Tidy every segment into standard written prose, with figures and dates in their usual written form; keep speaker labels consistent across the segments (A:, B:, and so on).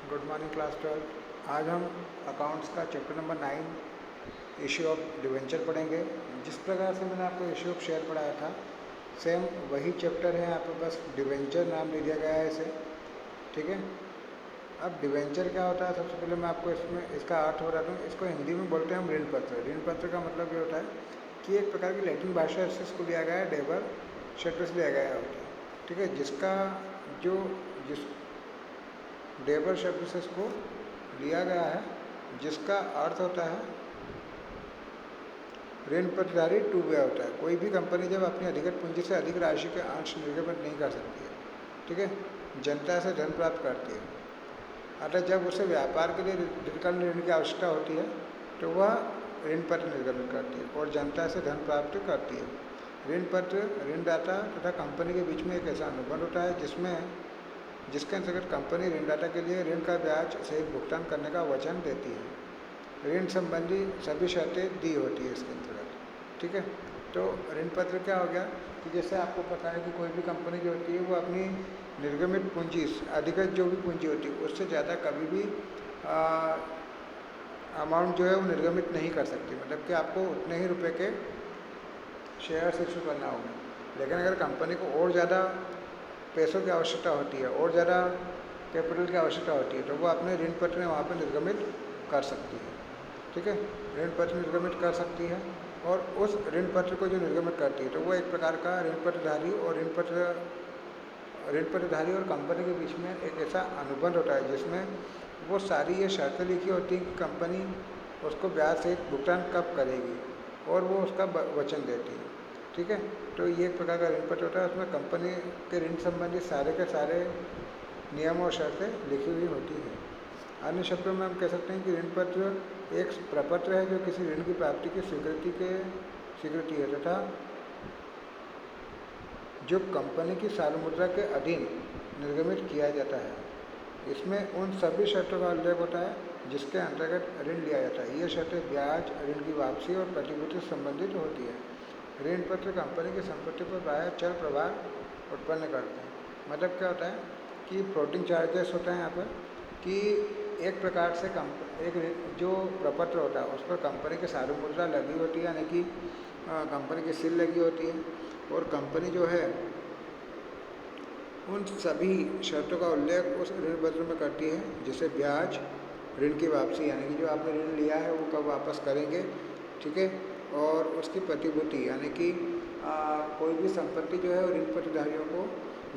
A: Good morning class 12। आज हम accounts का chapter number 9 issue of debenture पढ़ेंगे। जिस प्रकार से मैंने आपको इश्यू ऑफ शेयर पढ़ाया था, सेम वही चैप्टर है। यहाँ पर बस डिवेंचर नाम दे दिया गया है इसे, ठीक है। अब डिवेंचर क्या होता है, सबसे पहले मैं आपको इसमें इसका अर्थ बताता हूँ। इसको हिंदी में बोलते हैं हम ऋण पत्र। ऋण पत्र का मतलब ये होता है कि एक प्रकार की लैटिन भाषा से इसको लिया गया है, डेबर शब्द से लिया गया होता है, ठीक है। जिस डेबर शब्द से इसको लिया गया है, जिसका अर्थ होता है ऋण पत्रधारी टू वे होता है। कोई भी कंपनी जब अपनी अधिगत पूंजी से अधिक राशि के अंश निर्गमित नहीं कर सकती है, ठीक है, जनता से धन प्राप्त करती है, अतः जब उसे व्यापार के लिए दीर्घकालीन ऋण की आवश्यकता होती है तो वह ऋण पत्र निर्गमित करती है और जनता से धन प्राप्त करती है। ऋण पत्र ऋणदाता तथा कंपनी के बीच में एक ऐसा अनुबंध होता है जिसके अंतर्गत कंपनी ऋणदाता के लिए ऋण का ब्याज सहित भुगतान करने का वचन देती है। ऋण संबंधी सभी शर्तें दी होती है इसके अंतर्गत, ठीक है। तो ऋण पत्र क्या हो गया कि जैसे आपको पता है कि कोई भी कंपनी जो होती है वो अपनी निर्गमित पूंजी, अधिगत जो भी पूंजी होती है, उससे ज़्यादा कभी भी अमाउंट जो है वो निर्गमित नहीं कर सकती। मतलब कि आपको उतने ही रुपए के शेयर इशू करना होगा। लेकिन अगर कंपनी को और ज़्यादा पैसों की आवश्यकता होती है और ज़्यादा कैपिटल की आवश्यकता होती है तो वो अपने ऋण पत्र में वहाँ पर निर्गमित कर सकती है, ठीक है। ऋण पत्र निर्गमित कर सकती है और उस ऋण पत्र को जो निर्गमित करती है तो वो एक प्रकार का ऋण पत्रधारी और कंपनी के बीच में एक ऐसा अनुबंध होता है जिसमें वो सारी ये शर्तें लिखी होती हैं कि कंपनी उसको ब्याज सहित भुगतान कब करेगी और वो उसका वचन देती है, ठीक है। तो ये एक प्रकार का ऋण पत्र होता है, उसमें कंपनी के ऋण संबंधी सारे के सारे नियम और शर्तें लिखी हुई होती है। अन्य शब्दों में हम कह सकते हैं कि ऋण पत्र एक प्रपत्र है जो किसी ऋण की प्राप्ति की स्वीकृति है तथा जो कंपनी की सार्वमुद्रा के अधीन निर्गमित किया जाता है। इसमें उन सभी शर्तों का उल्लेख होता है जिसके अंतर्गत ऋण लिया जाता है। ये शर्तें ब्याज, ऋण की वापसी और प्रतिभूति से संबंधित होती है। ऋण पत्र कंपनी की संपत्ति पर प्रायः चल प्रभाव उत्पन्न करते हैं। मतलब क्या होता है कि फ्लोटिंग चार्जेस होता है यहाँ पर, कि एक प्रकार से जो प्रपत्र होता है उस पर कंपनी की सार्वमुद्रा लगी होती है, यानी कि कंपनी की सील लगी होती है और कंपनी जो है उन सभी शर्तों का उल्लेख उस ऋण पत्र में करती है, जैसे ब्याज, ऋण की वापसी यानी कि जो आपने ऋण लिया है वो कब वापस करेंगे, ठीक है, और उसकी प्रतिभूति यानी कि कोई भी संपत्ति जो है वो ऋण पत्रधारियों को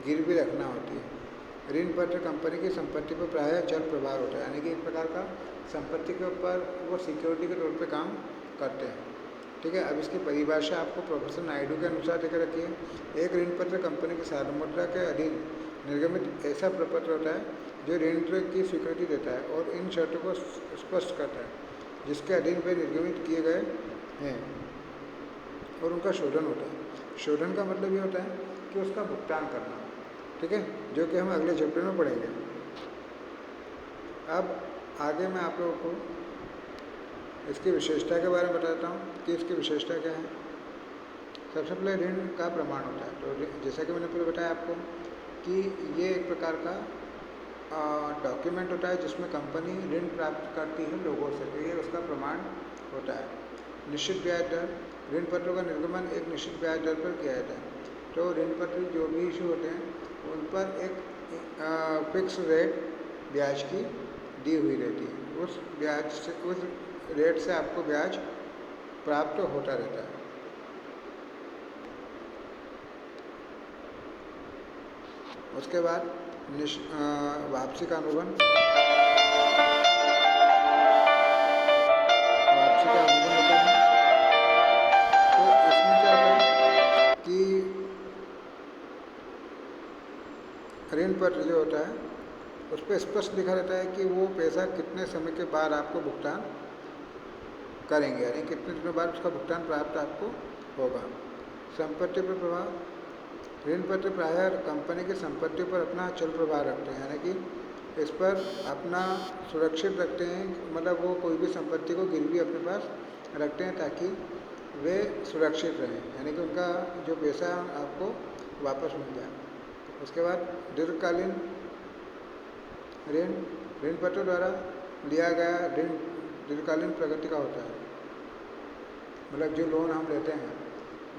A: गिरवी रखना होती है। ऋण पत्र कंपनी की संपत्ति पर प्रायः चल प्रभाव होता है, यानी कि एक प्रकार का संपत्ति के ऊपर वो सिक्योरिटी के तौर पे काम करते हैं, ठीक है। अब इसकी परिभाषा आपको प्रोफेसर नायडू के अनुसार देकर रखी है। एक ऋण पत्र कंपनी की सार्वमुद्रा के अधीन निर्गमित ऐसा प्रपत्र होता है जो ऋण की स्वीकृति देता है और इन शर्तों को स्पष्ट करता है जिसके अधीन वे निर्गमित किए गए हैं और उनका शोधन होता है। शोधन का मतलब ये होता है कि उसका भुगतान करना, ठीक है, जो कि हम अगले चैप्टर में पढ़ेंगे। अब आगे मैं आप लोगों को इसकी विशेषता के बारे में बताता हूँ कि इसकी विशेषता क्या है। सबसे पहले ऋण का प्रमाण होता है। तो जैसा कि मैंने पहले बताया आपको कि ये एक प्रकार का डॉक्यूमेंट होता है जिसमें कंपनी ऋण प्राप्त करती है लोगों से, तो ये उसका प्रमाण होता है। निश्चित ब्याज दर, ऋण पत्रों का निर्गमन एक निश्चित ब्याज दर पर किया जाता है। तो ऋण पत्र जो भी इशू होते हैं उन पर एक फिक्स रेट ब्याज की दी हुई रहती है। उस रेट से आपको ब्याज प्राप्त होता रहता है। उसके बाद वापसी का अनुबंध होता है। तो इसमें क्या होता है कि ऋण पत्र जो होता है उस पर स्पष्ट लिखा रहता है कि वो पैसा कितने समय के बाद आपको भुगतान करेंगे, यानी कितने दिनों बाद उसका भुगतान प्राप्त आपको होगा। संपत्ति पर प्रभाव, ऋण पत्र प्रायः कंपनी की संपत्ति पर अपना चल प्रभाव रखते हैं, यानी कि इस पर अपना सुरक्षित रखते हैं। मतलब वो कोई भी संपत्ति को गिरवी अपने पास रखते हैं ताकि वे सुरक्षित रहें, यानी कि उनका जो पैसा आपको वापस मिल जाए। उसके बाद दीर्घकालीन ऋण ऋण पत्रों द्वारा लिया गया ऋण दीर्घकालीन प्रगति का होता है। मतलब जो लोन हम लेते हैं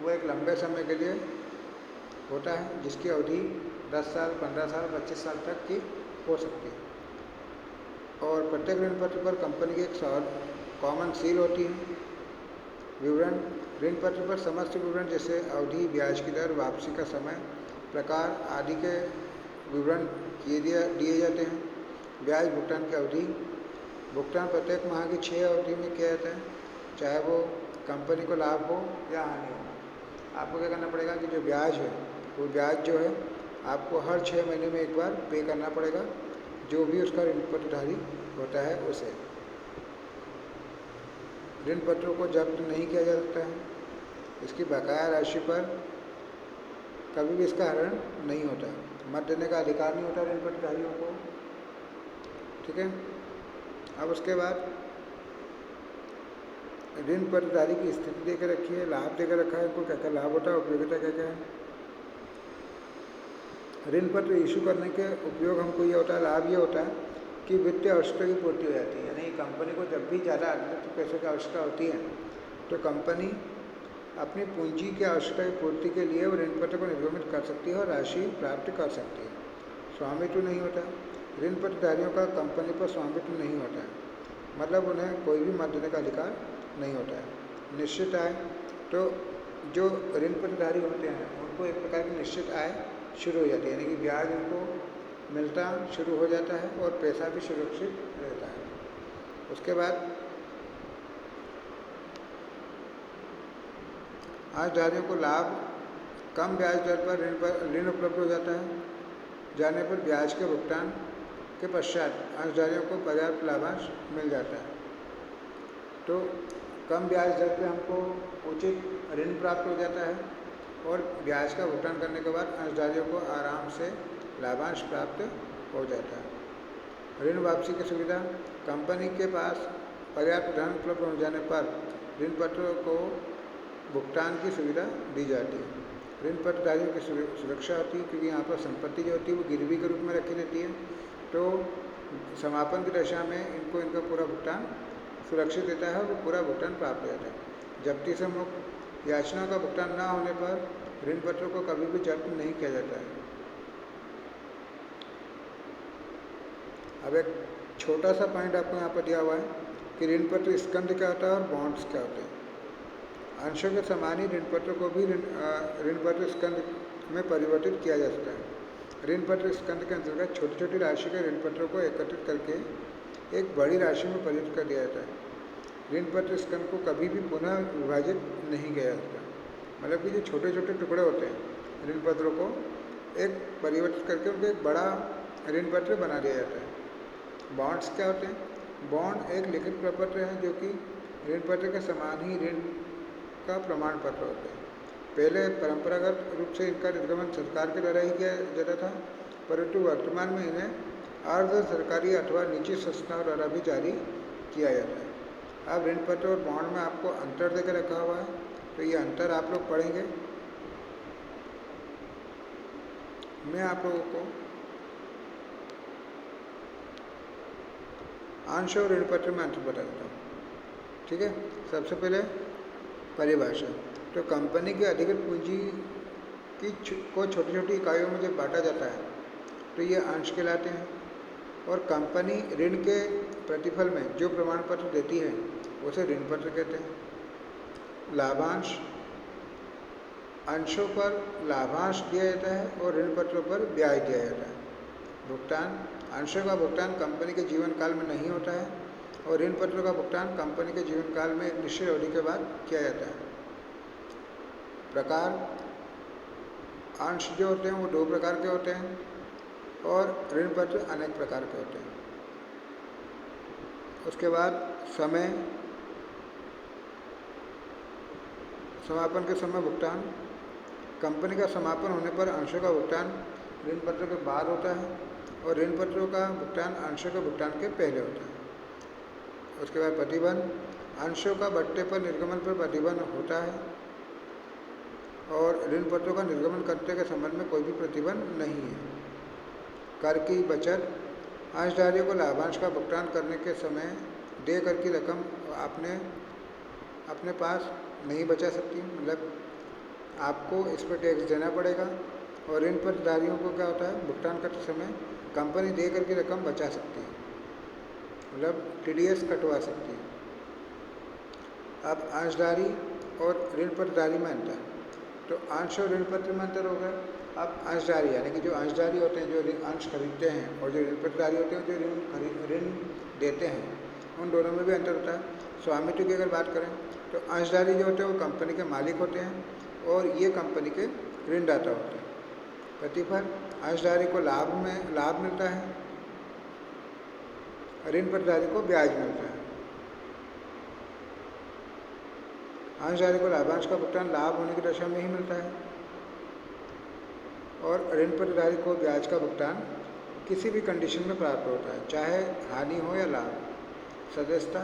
A: वो एक लंबे समय के लिए होता है, जिसकी अवधि 10 साल, 15 साल, 25 साल तक की हो सकती है। और प्रत्येक ऋण पत्र पर कंपनी की एक कॉमन सील होती है। विवरण: ऋण पत्र पर समस्त विवरण जैसे अवधि, ब्याज की दर, वापसी का समय, प्रकार आदि के विवरण दिए जाते हैं। ब्याज भुगतान की अवधि: भुगतान प्रत्येक माह की 6 अवधि में किया जाता है, चाहे वो कंपनी को लाभ हो या हानि हो। आपको क्या करना पड़ेगा कि जो ब्याज है वो ब्याज जो है आपको हर 6 महीने में एक बार पे करना पड़ेगा, जो भी उसका ऋण पत्रधारी होता है उसे। ऋण पत्रों को जब्त नहीं किया जा सकता है। इसकी बकाया राशि पर कभी भी इसका हरण नहीं होता है। मत देने का अधिकार नहीं होता ऋण पत्रधारियों को। ठीक है। अब उसके बाद ऋण पत्रधारी की स्थिति देकर रखी है, लाभ देकर रखा है, इनको क्या क्या लाभ होता है, उपयोगिता क्या क्या है। ऋण पत्र इशू करने के उपयोग हमको ये होता है, लाभ ये होता है कि वित्तीय आवश्यकता की पूर्ति हो जाती है। यानी कंपनी को जब भी ज़्यादा अतिरिक्त पैसों की आवश्यकता होती है तो कंपनी अपनी पूंजी की आवश्यकता की पूर्ति के लिए वो ऋण पत्र को निर्गमित कर सकती है और राशि प्राप्त कर सकती है। स्वामित्व नहीं होता। ऋण पत्रधारियों का कंपनी पर स्वामित्व नहीं होता है, मतलब उन्हें कोई भी मत देने का अधिकार नहीं होता है। निश्चित आय: तो जो ऋण पत्रधारी होते हैं उनको एक प्रकार की निश्चित आय शुरू हो जाती है, यानी कि ब्याज उनको मिलता शुरू हो जाता है और पैसा भी सुरक्षित रहता है। उसके बाद अंशधारियों को लाभ: कम ब्याज दर पर ऋण उपलब्ध हो जाता है जाने पर ब्याज के भुगतान के पश्चात अंशधारियों को पर्याप्त लाभांश मिल जाता है। तो कम ब्याज दर पे हमको उचित ऋण प्राप्त हो जाता है और ब्याज का भुगतान करने के बाद अंशधारियों को आराम से लाभांश प्राप्त हो जाता है। ऋण वापसी की सुविधा: कंपनी के पास पर्याप्त धन उपलब्ध हो जाने पर ऋण पत्रों को भुगतान की सुविधा दी जाती है। ऋण पत्रधारियों की सुरक्षा होती है, क्योंकि यहाँ पर संपत्ति जो होती है वो गिरवी के रूप में रखी रहती है, तो समापन की दशा में इनको इनका पूरा भुगतान सुरक्षित रहता है, वो पूरा भुगतान प्राप्त हो जाता है। जब्ती से मुक्त: याचना का भुगतान न होने पर ऋण पत्रों को कभी भी जब्त नहीं किया जाता है। अब एक छोटा सा पॉइंट आपको यहाँ पर दिया हुआ है कि ऋण पत्र स्कंध क्या होता है और बॉन्ड्स क्या होते हैं। अंशों के समान ही ऋण पत्र को भी ऋण पत्र स्कंध में परिवर्तित किया जा सकता है। ऋण पत्र स्कंध के अंतर्गत छोटी छोटी राशि के ऋण पत्रों को एकत्रित करके एक बड़ी राशि में परिवर्तित कर दिया जाता है। ऋण पत्र स्कंध को कभी भी पुनः विभाजित नहीं किया जाता, मतलब कि जो छोटे छोटे टुकड़े होते हैं ऋण पत्रों को एक परिवर्तित करके उनको एक बड़ा ऋण पत्र बना दिया जाता है। बॉन्ड्स क्या होते हैं? बॉन्ड एक लिखित प्रपत्र है जो कि ऋण पत्र के समान ही ऋण का प्रमाण पत्र होते हैं। पहले परंपरागत रूप से इनका निर्गमन सरकार के द्वारा ही किया जाता था, परंतु वर्तमान में इन्हें अर्ध सरकारी अथवा निजी संस्थाओं द्वारा भी जारी किया जाता है। अब ऋण पत्र और बॉन्ड में आपको अंतर देकर रखा हुआ है, तो ये अंतर आप लोग पढ़ेंगे। मैं आप लोगों को अंश और ऋण पत्र में अंतर बता देता हूँ। ठीक है। सबसे पहले परिभाषा। तो कंपनी की अधिकृत पूंजी को छोटी छोटी इकाइयों में जब बांटा जाता है तो ये अंश कहलाते हैं, और कंपनी ऋण के प्रतिफल में जो प्रमाण पत्र देती है उसे ऋण पत्र कहते हैं। लाभांश: अंशों पर लाभांश दिया जाता है और ऋण पत्रों पर ब्याज दिया जाता है। भुगतान: अंशों का भुगतान कंपनी के जीवन काल में नहीं होता है और ऋण पत्रों का भुगतान कंपनी के जीवन काल में एक निश्चित अवधि के बाद किया जाता है। प्रकार: अंश जो होते हैं वो 2 प्रकार के होते हैं और ऋण पत्र अनेक प्रकार के होते हैं। उसके बाद समय, समापन के समय भुगतान: कंपनी का समापन होने पर अंशों का भुगतान ऋण पत्रों के बाद होता है और ऋण पत्रों का भुगतान अंशों के भुगतान के पहले होता है। उसके बाद प्रतिबंध: अंशों का बट्टे पर निर्गमन पर प्रतिबंध होता है और ऋण पत्रों का निर्गमन करने के संबंध में कोई भी प्रतिबंध नहीं है। कर की बचत: अंशधारियों को लाभांश का भुगतान करने के समय देकर की रकम अपने पास नहीं बचा सकती, मतलब आपको इस पर टैक्स देना पड़ेगा। और ऋण प्रतिधारियों को क्या होता है, भुगतान करते समय कंपनी दे करके रकम बचा सकती है, मतलब टीडीएस कटवा सकती है। अब अंशधारी और ऋण प्रतिधारी में अंतर, तो अंश और ऋण पत्र में अंतर होगा। अब अंशधारी यानी कि जो अंशधारी होते हैं जो अंश खरीदते हैं, और जो ऋण प्रतिधारी होते हैं जो ऋण देते हैं, उन दोनों में भी अंतर होता है। स्वामित्व की अगर बात करें तो अंशधारी जो होते हैं वो कंपनी के मालिक होते हैं और ये कंपनी के ऋणदाता होते हैं। प्रतिफल, अंशधारी को लाभ मिलता है, ऋण प्रतिधारी को ब्याज मिलता है। अंशधारी को लाभांश का भुगतान लाभ होने की दशा में ही मिलता है और ऋण प्रतिधारी को ब्याज का भुगतान किसी भी कंडीशन में प्राप्त होता है, चाहे हानि हो या लाभ। सदस्यता,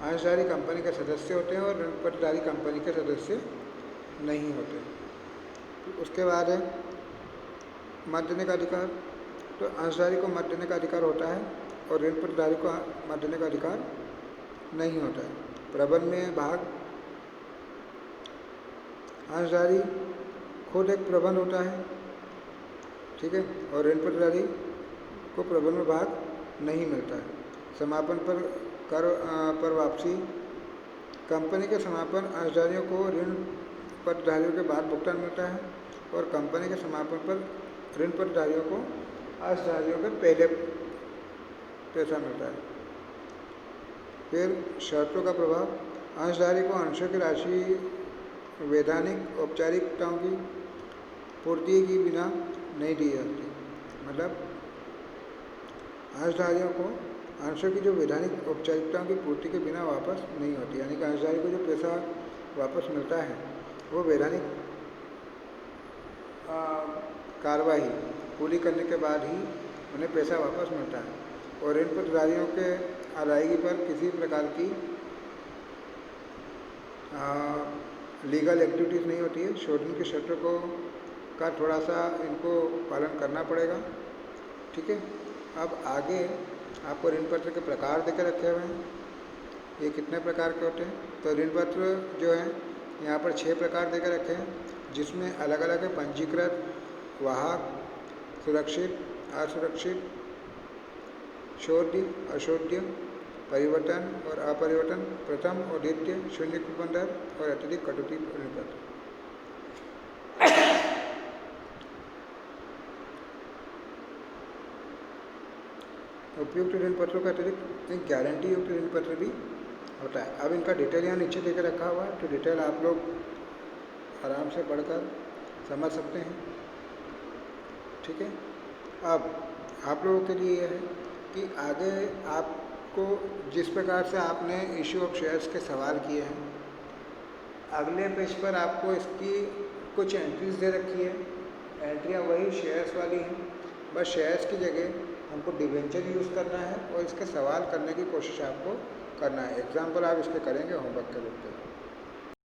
A: अंशधारी कंपनी के सदस्य होते हैं और ऋण प्रतिधारी कंपनी के सदस्य नहीं होते। उसके बाद है मत देने का अधिकार, तो अंशधारी को मत देने का अधिकार होता है और ऋण प्रतिधारी को मत देने का अधिकार नहीं होता है। प्रबंध में भाग, अंशधारी खुद एक प्रबंध होता है, ठीक है, और ऋण प्रतिधारी को प्रबंध में भाग नहीं मिलता है। समापन पर वापसी, कंपनी के समापन अंशधारियों को ऋण प्रतिधारियों के बाद भुगतान मिलता है और कंपनी के समापन पर ऋण प्रतिधारियों को अंशधारियों के पहले पैसा मिलता है। फिर शर्तों का प्रभाव, अंशधारी को अंशों की राशि वैधानिक औपचारिकताओं की पूर्ति के बिना नहीं दी जाती, मतलब अंशधारियों को अंशों की जो वैधानिक औपचारिकताओं की पूर्ति के बिना वापस नहीं होती, यानी कि अंशधारी को जो पैसा वापस मिलता है वो वैधानिक कार्रवाई पूरी करने के बाद ही उन्हें पैसा वापस मिलता है। और ऋण प्रतिधारियों के अदायगी पर किसी प्रकार की लीगल एक्टिविटीज़ नहीं होती है। शोधन की शर्तों का थोड़ा सा इनको पालन करना पड़ेगा, ठीक है। अब आगे आपको ऋण पत्र के प्रकार देकर रखे हुए हैं, ये कितने प्रकार के होते हैं। तो ऋण पत्र जो है यहाँ पर 6 प्रकार देकर रखे हैं, जिसमें अलग अलग है पंजीकृत, वाहक, सुरक्षित, असुरक्षित, शोध्य, अशोध्य, परिवर्तन और अपरिवर्तन, प्रथम और द्वितीय, शून्य कूपन दर और अत्यधिक कटौती ऋण पत्र। उपयुक्त ऋण पत्रों का अतिरिक्त एक गारंटी युक्त ऋण पत्र भी होता है। अब इनका डिटेल यहाँ नीचे देकर रखा हुआ है, तो डिटेल आप लोग आराम से पढ़कर समझ सकते हैं, ठीक है। अब आप लोगों के लिए यह है कि आगे आपको जिस प्रकार से आपने इश्यू ऑफ शेयर्स के सवाल किए हैं, अगले पेज पर आपको इसकी कुछ एंट्रीज दे रखी है। एंट्रियाँ वही शेयर्स वाली हैं, बस शेयर्स की जगह हमको डिवेंचर यूज़ करना है और इसके सवाल करने की कोशिश आपको करना है। एग्जाम्पल आप इसके करेंगे होमवर्क के रूप में।